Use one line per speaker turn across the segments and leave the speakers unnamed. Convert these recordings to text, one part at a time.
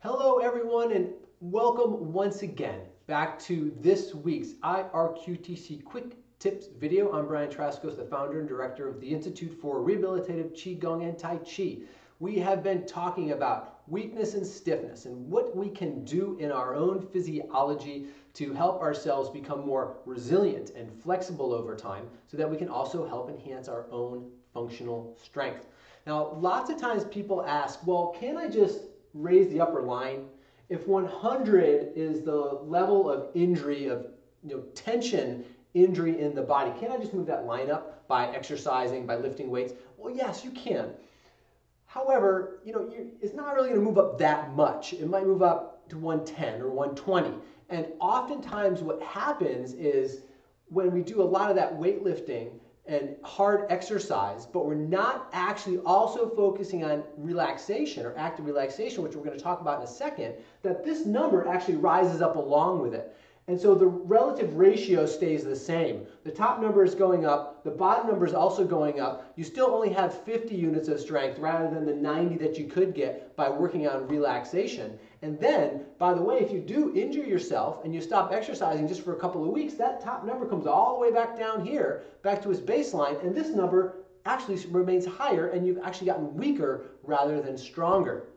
Hello everyone and welcome once again back to this week's IRQTC Quick Tips video. I'm Brian Traskos, the founder and director of the Institute for Rehabilitative Qigong and Tai Chi. We have been talking about weakness and stiffness and what we can do in our own physiology to help ourselves become more resilient and flexible over time so that we can also help enhance our own functional strength. Now, lots of times people ask, well, can I just raise the upper line? If 100 is the level of injury, of tension injury in the body, can I just move that line up by exercising, by lifting weights? Well, yes, you can. However, it's not really going to move up that much. It might move up to 110 or 120. And oftentimes what happens is when we do a lot of that weightlifting and hard exercise, but we're not actually also focusing on relaxation or active relaxation, which we're going to talk about in a second, that this number actually rises up along with it. And so the relative ratio stays the same. The top number is going up, the bottom number is also going up. You still only have 50 units of strength rather than the 90 that you could get by working on relaxation. And then, by the way, if you do injure yourself and you stop exercising just for a couple of weeks, that top number comes all the way back down here, back to its baseline, and this number actually remains higher, and you've actually gotten weaker rather than stronger.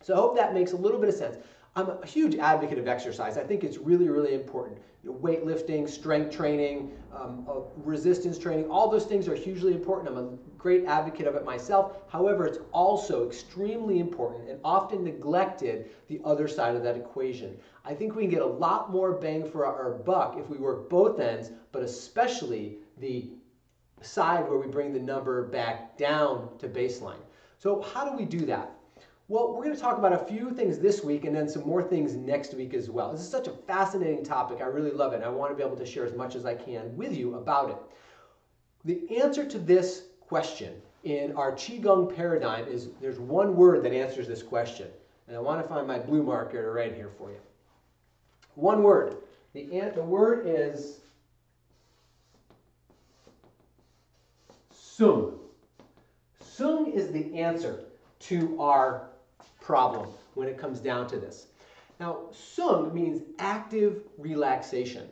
So I hope that makes a little bit of sense. I'm a huge advocate of exercise. I think it's really, really important. Weightlifting, strength training, resistance training, all those things are hugely important. I'm a great advocate of it myself. However, it's also extremely important and often neglected, the other side of that equation. I think we can get a lot more bang for our buck if we work both ends, but especially the side where we bring the number back down to baseline. So how do we do that? Well, we're going to talk about a few things this week and then some more things next week as well. This is such a fascinating topic. I really love it, and I want to be able to share as much as I can with you about it. The answer to this question in our Qigong paradigm is there's one word that answers this question. And I want to find my blue marker right here for you. One word. The word is Sung. Sung is the answer to our problem when it comes down to this. Now, Sung means active relaxation.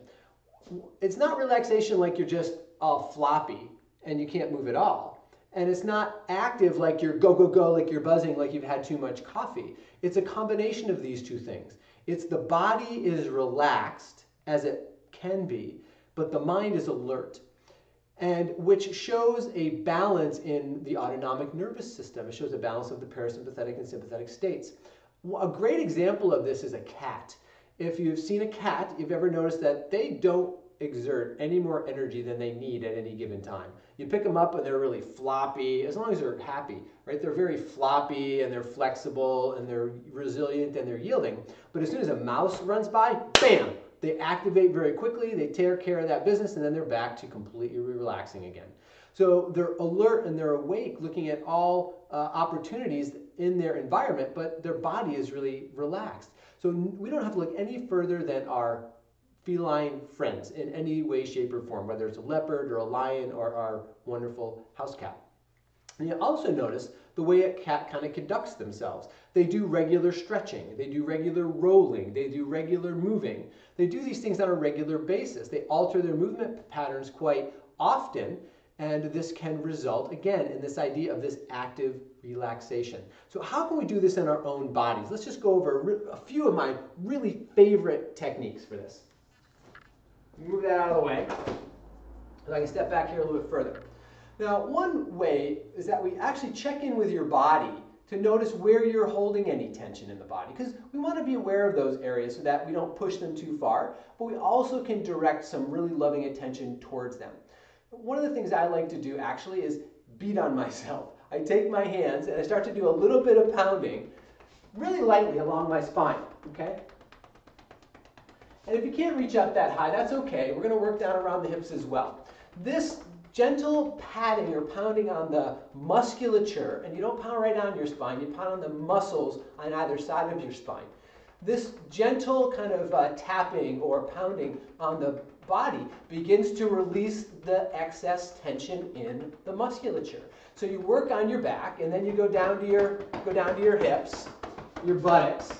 It's not relaxation like you're just all floppy and you can't move at all. And it's not active like you're go, go, go, like you're buzzing, like you've had too much coffee. It's a combination of these two things. It's the body is relaxed, as it can be, but the mind is alert, and which shows a balance in the autonomic nervous system. It shows a balance of the parasympathetic and sympathetic states. A great example of this is a cat. If you've seen a cat, you've ever noticed that they don't exert any more energy than they need at any given time. You pick them up and they're really floppy, as long as they're happy, right? They're very floppy and they're flexible and they're resilient and they're yielding. But as soon as a mouse runs by, bam! They activate very quickly, they take care of that business, and then they're back to completely relaxing again. So they're alert and they're awake, looking at all opportunities in their environment, but their body is really relaxed. So we don't have to look any further than our feline friends in any way, shape, or form, whether it's a leopard or a lion or our wonderful house cat. And you also notice the way a cat kind of conducts themselves. They do regular stretching, they do regular rolling, they do regular moving. They do these things on a regular basis. They alter their movement patterns quite often, and this can result, again, in this idea of this active relaxation. So how can we do this in our own bodies? Let's just go over a few of my really favorite techniques for this. Move that out of the way, so I can step back here a little bit further. Now, one way is that we actually check in with your body to notice where you're holding any tension in the body, because we want to be aware of those areas so that we don't push them too far, but we also can direct some really loving attention towards them. One of the things I like to do actually is beat on myself. I take my hands and I start to do a little bit of pounding really lightly along my spine, okay? And if you can't reach up that high, that's okay. We're going to work down around the hips as well. This gentle patting or pounding on the musculature, and you don't pound right on your spine, you pound on the muscles on either side of your spine. This gentle kind of tapping or pounding on the body begins to release the excess tension in the musculature. So you work on your back, and then you go down to your hips, your buttocks.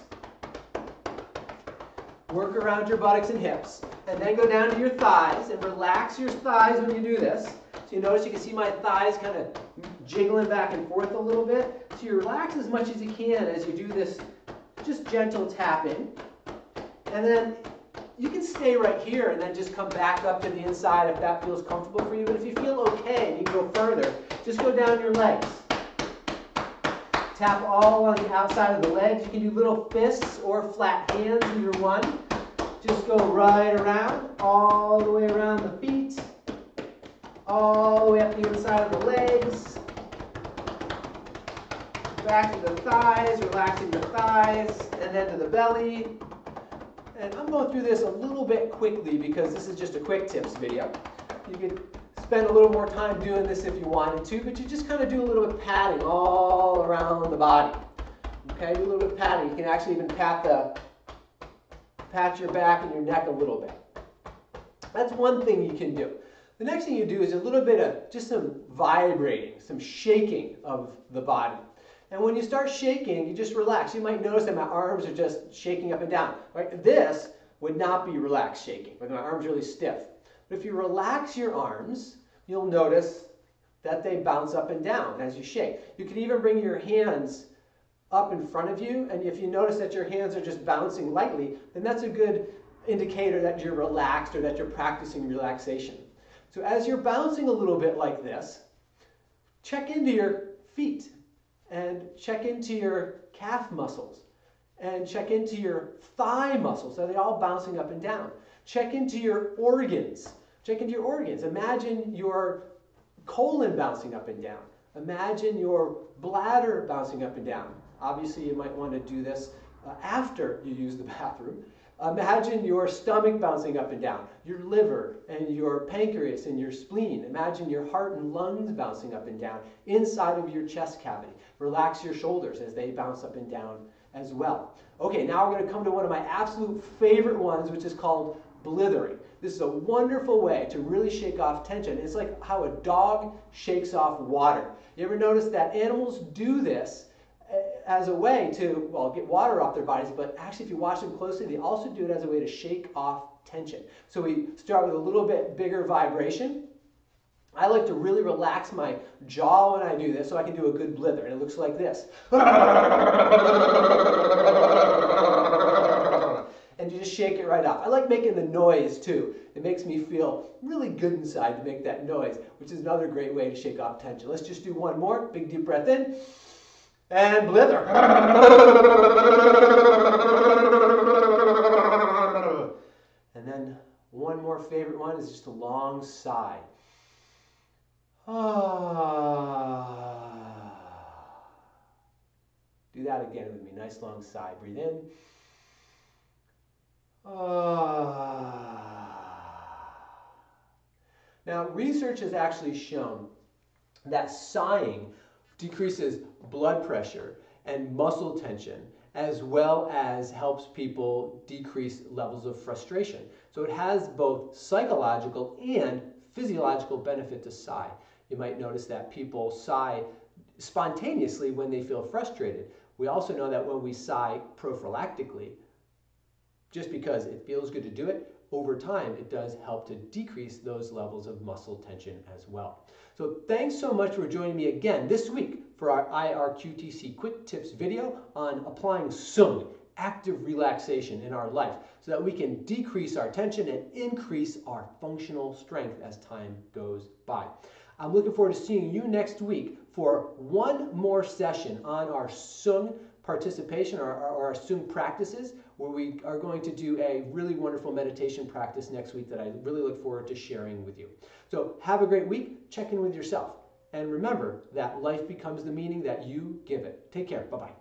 Work around your buttocks and hips. And then go down to your thighs and relax your thighs when you do this. So you notice you can see my thighs kind of jiggling back and forth a little bit. So you relax as much as you can as you do this just gentle tapping. And then you can stay right here and then just come back up to the inside if that feels comfortable for you. But if you feel okay and you can go further, just go down your legs. Tap all on the outside of the legs. You can do little fists or flat hands, either one. Just go right around, all the way around the feet, all the way up the inside of the legs. Back to the thighs, relaxing the thighs, and then to the belly. And I'm going through this a little bit quickly because this is just a quick tips video. You could spend a little more time doing this if you wanted to, but you just kind of do a little bit of patting all around the body. Okay, do a little bit of patting. You can actually even pat your back and your neck a little bit. That's one thing you can do. The next thing you do is a little bit of just some vibrating, some shaking of the body. And when you start shaking, you just relax. You might notice that my arms are just shaking up and down. Right? This would not be relaxed shaking, but my arms are really stiff. But if you relax your arms, you'll notice that they bounce up and down as you shake. You can even bring your hands up in front of you, and if you notice that your hands are just bouncing lightly, then that's a good indicator that you're relaxed or that you're practicing relaxation. So as you're bouncing a little bit like this, check into your feet and check into your calf muscles and check into your thigh muscles. Are they all bouncing up and down? Check into your organs. Check into your organs. Imagine your colon bouncing up and down. Imagine your bladder bouncing up and down. Obviously, you might want to do this after you use the bathroom. Imagine your stomach bouncing up and down, your liver and your pancreas and your spleen. Imagine your heart and lungs bouncing up and down inside of your chest cavity. Relax your shoulders as they bounce up and down as well. Okay, now we're going to come to one of my absolute favorite ones, which is called blithering. This is a wonderful way to really shake off tension. It's like how a dog shakes off water. You ever notice that animals do this as a way to, well, get water off their bodies, but actually if you watch them closely, they also do it as a way to shake off tension. So we start with a little bit bigger vibration. I like to really relax my jaw when I do this so I can do a good blither, and it looks like this. And you just shake it right off. I like making the noise too. It makes me feel really good inside to make that noise, which is another great way to shake off tension. Let's just do one more. Big deep breath in. And blither. And then one more favorite one is just a long sigh. Do that again with me. Nice long sigh. Breathe in. Now, research has actually shown that sighing decreases blood pressure and muscle tension, as well as helps people decrease levels of frustration. So it has both psychological and physiological benefit to sigh. You might notice that people sigh spontaneously when they feel frustrated. We also know that when we sigh prophylactically, just because it feels good to do it, over time it does help to decrease those levels of muscle tension as well. So thanks so much for joining me again this week for our IRQTC Quick Tips video on applying Sung, active relaxation, in our life so that we can decrease our tension and increase our functional strength as time goes by. I'm looking forward to seeing you next week for one more session on our Sung participation or our Sung practices, where we are going to do a really wonderful meditation practice next week that I really look forward to sharing with you. So have a great week, check in with yourself, and remember that life becomes the meaning that you give it. Take care, bye-bye.